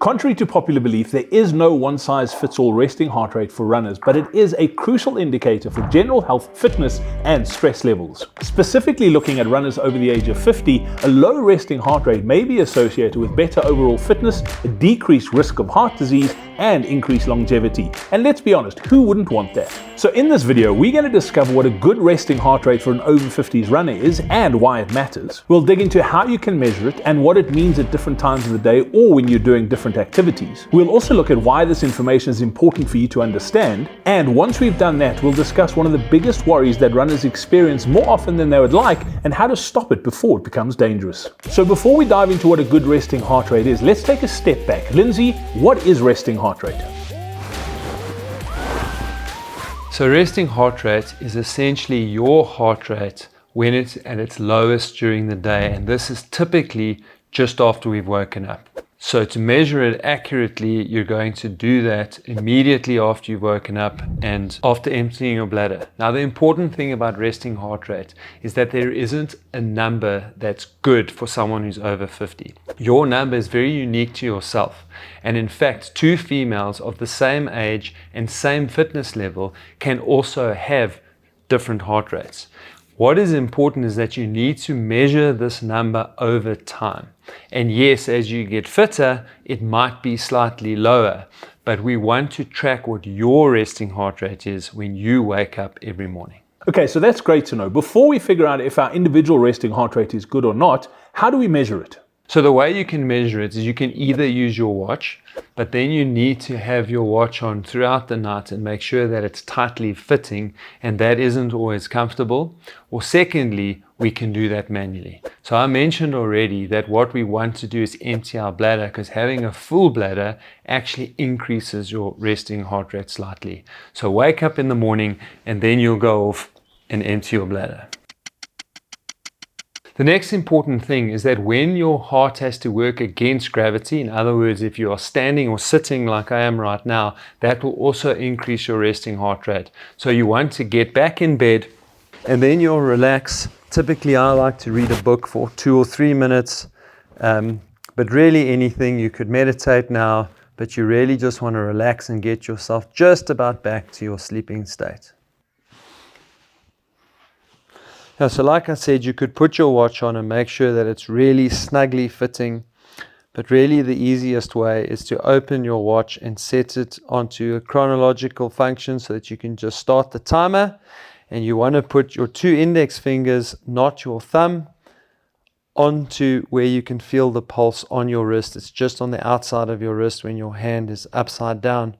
Contrary to popular belief, there is no one-size-fits-all resting heart rate for runners, but it is a crucial indicator for general health, fitness, and stress levels. Specifically looking at runners over the age of 50, a low resting heart rate may be associated with better overall fitness, a decreased risk of heart disease, and increased longevity. And let's be honest, who wouldn't want that? So in this video, we're going to discover what a good resting heart rate for an over 50s runner is and why it matters. We'll dig into how you can measure it and what it means at different times of the day or when you're doing different activities. We'll also look at why this information is important for you to understand. And once we've done that, we'll discuss one of the biggest worries that runners experience more often than they would like and how to stop it before it becomes dangerous. So before we dive into what a good resting heart rate is, let's take a step back. Lindsay, what is resting heart rate? So resting heart rate is essentially your heart rate when it's at its lowest during the day, and this is typically just after we've woken up. So to measure it accurately, you're going to do that immediately after you've woken up and after emptying your bladder. Now, the important thing about resting heart rate is that there isn't a number that's good for someone who's over 50. Your number is very unique to yourself. And in fact, two females of the same age and same fitness level can also have different heart rates. What is important is that you need to measure this number over time. And yes, as you get fitter, it might be slightly lower, but we want to track what your resting heart rate is when you wake up every morning. Okay, so that's great to know. Before we figure out if our individual resting heart rate is good or not, how do we measure it? So the way you can measure it is you can either use your watch, but then you need to have your watch on throughout the night and make sure that it's tightly fitting, and that isn't always comfortable. Or secondly, we can do that manually. So I mentioned already that what we want to do is empty our bladder, because having a full bladder actually increases your resting heart rate slightly. So wake up in the morning and then you'll go off and empty your bladder. The next important thing is that when your heart has to work against gravity, in other words, if you are standing or sitting like I am right now, that will also increase your resting heart rate. So you want to get back in bed and then you'll relax. Typically, I like to read a book for 2 or 3 minutes, but really anything. You could meditate now, but you really just want to relax and get yourself just about back to your sleeping state. Now, so like I said, you could put your watch on and make sure that it's really snugly fitting, but really the easiest way is to open your watch and set it onto a chronological function so that you can just start the timer, and you want to put your 2 index fingers, not your thumb, onto where you can feel the pulse on your wrist. It's just on the outside of your wrist when your hand is upside down,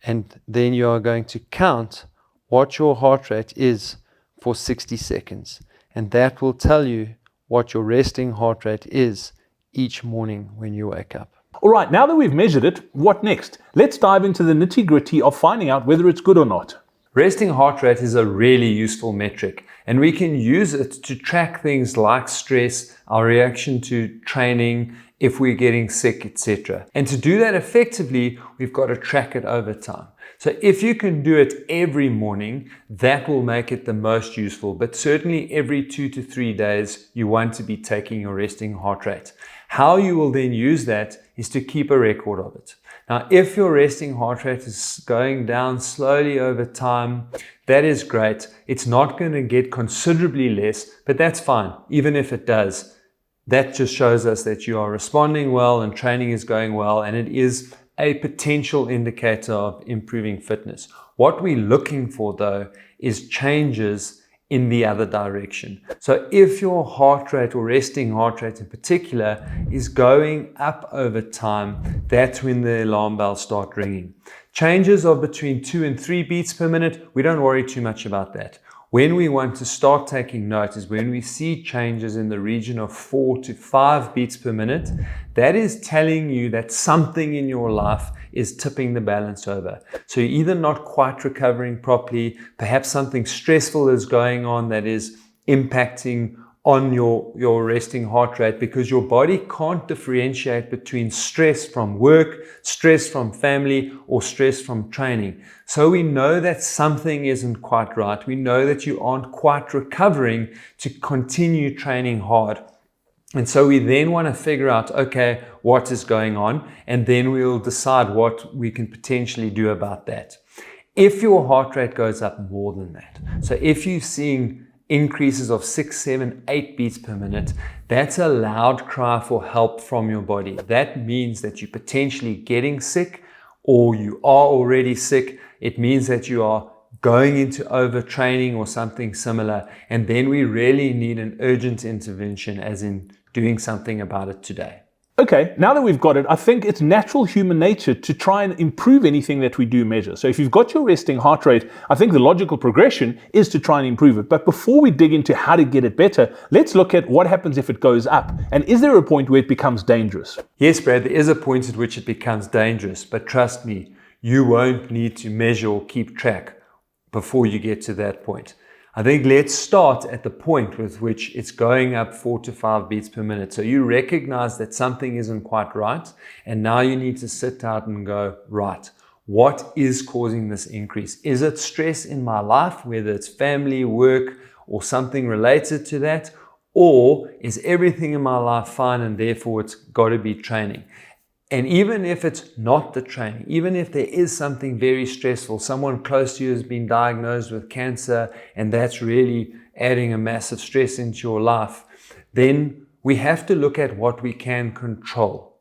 and then you are going to count what your heart rate is for 60 seconds, and that will tell you what your resting heart rate is each morning when you wake up. All right, now that we've measured it, what next? Let's dive into the nitty-gritty of finding out whether it's good or not. Resting heart rate is a really useful metric, and we can use it to track things like stress, our reaction to training, if we're getting sick, etc. And to do that effectively, we've got to track it over time. So if you can do it every morning, that will make it the most useful. But certainly every 2 to 3 days, you want to be taking your resting heart rate. How you will then use that is to keep a record of it. Now, if your resting heart rate is going down slowly over time, that is great. It's not going to get considerably less, but that's fine. Even if it does, that just shows us that you are responding well and training is going well, and it is a potential indicator of improving fitness. What we're looking for, though, is changes in the other direction. So if your heart rate or resting heart rate in particular is going up over time, that's when the alarm bells start ringing. Changes of between 2 and 3 beats per minute, we don't worry too much about that. When we want to start taking note is when we see changes in the region of 4 to 5 beats per minute. That is telling you that something in your life is tipping the balance over. So you're either not quite recovering properly, perhaps something stressful is going on that is impacting on your resting heart rate, because your body can't differentiate between stress from work, stress from family, or stress from training. So we know that something isn't quite right. We know that you aren't quite recovering to continue training hard. And so we then want to figure out, okay, what is going on? And then we'll decide what we can potentially do about that. If your heart rate goes up more than that, so if you're seeing increases of 6, 7, 8 beats per minute, that's a loud cry for help from your body. That means that you're potentially getting sick, or you are already sick. It means that you are going into overtraining or something similar. And then we really need an urgent intervention, as in doing something about it today. Okay, now that we've got it, I think it's natural human nature to try and improve anything that we do measure. So if you've got your resting heart rate, I think the logical progression is to try and improve it. But before we dig into how to get it better, let's look at what happens if it goes up. And is there a point where it becomes dangerous? Yes, Brad, there is a point at which it becomes dangerous. But trust me, you won't need to measure or keep track before you get to that point. I think let's start at the point with which it's going up 4 to 5 beats per minute. So you recognize that something isn't quite right. And now you need to sit out and go, right, what is causing this increase? Is it stress in my life, whether it's family, work, or something related to that? Or is everything in my life fine and therefore it's got to be training? And even if it's not the training, even if there is something very stressful, someone close to you has been diagnosed with cancer, and that's really adding a massive stress into your life, then we have to look at what we can control.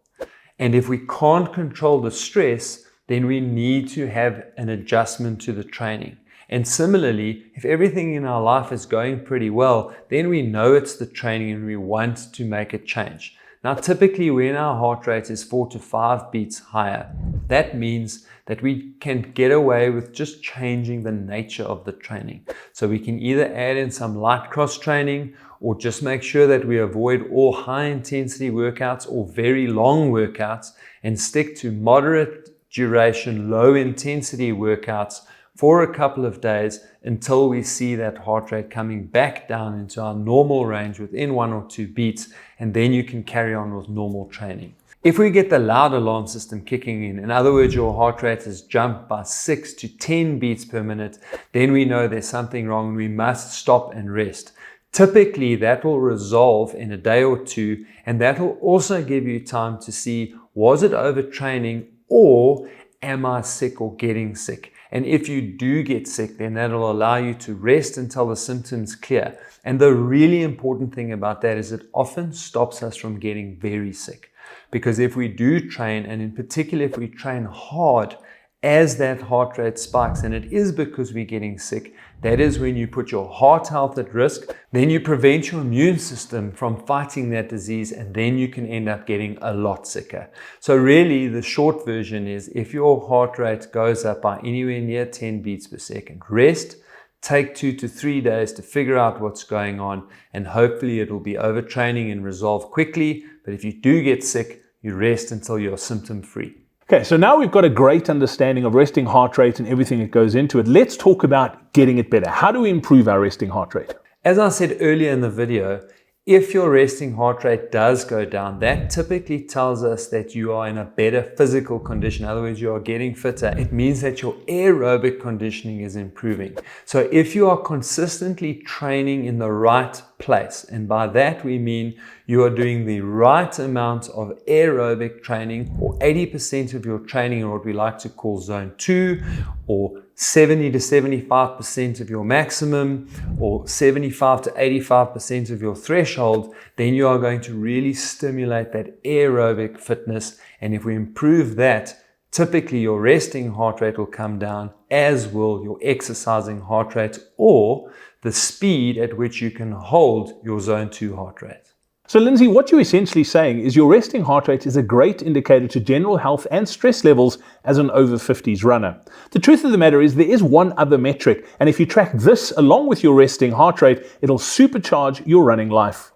And if we can't control the stress, then we need to have an adjustment to the training. And similarly, if everything in our life is going pretty well, then we know it's the training and we want to make a change. Now, typically when our heart rate is 4 to 5 beats higher, that means that we can get away with just changing the nature of the training. So we can either add in some light cross training, or just make sure that we avoid all high intensity workouts or very long workouts and stick to moderate duration, low intensity workouts for a couple of days until we see that heart rate coming back down into our normal range within 1 or 2 beats, and then you can carry on with normal training. If we get the loud alarm system kicking in other words, your heart rate has jumped by 6 to 10 beats per minute, then we know there's something wrong and we must stop and rest. Typically, that will resolve in a day or 2, and that will also give you time to see, was it overtraining or am I sick or getting sick? And if you do get sick, then that'll allow you to rest until the symptoms clear. And the really important thing about that is it often stops us from getting very sick. Because if we do train, and in particular if we train hard, as that heart rate spikes, and it is because we're getting sick, that is when you put your heart health at risk, then you prevent your immune system from fighting that disease, and then you can end up getting a lot sicker. So really, the short version is, if your heart rate goes up by anywhere near 10 beats per second, rest, take 2 to 3 days to figure out what's going on, and hopefully it'll be overtraining and resolve quickly. But if you do get sick, you rest until you're symptom-free. Okay, so now we've got a great understanding of resting heart rate and everything that goes into it. Let's talk about getting it better. How do we improve our resting heart rate? As I said earlier in the video, if your resting heart rate does go down, that typically tells us that you are in a better physical condition. In other words, you are getting fitter. It means that your aerobic conditioning is improving. So if you are consistently training in the right place, and by that we mean you are doing the right amount of aerobic training, or 80% of your training in what we like to call zone 2, or 70 to 75% of your maximum, or 75 to 85% of your threshold, then you are going to really stimulate that aerobic fitness. And if we improve that, typically your resting heart rate will come down, as will your exercising heart rate, or the speed at which you can hold your zone 2 heart rate. So Lindsay, what you're essentially saying is your resting heart rate is a great indicator to general health and stress levels as an over 50s runner. The truth of the matter is there is one other metric, and if you track this along with your resting heart rate, it'll supercharge your running life.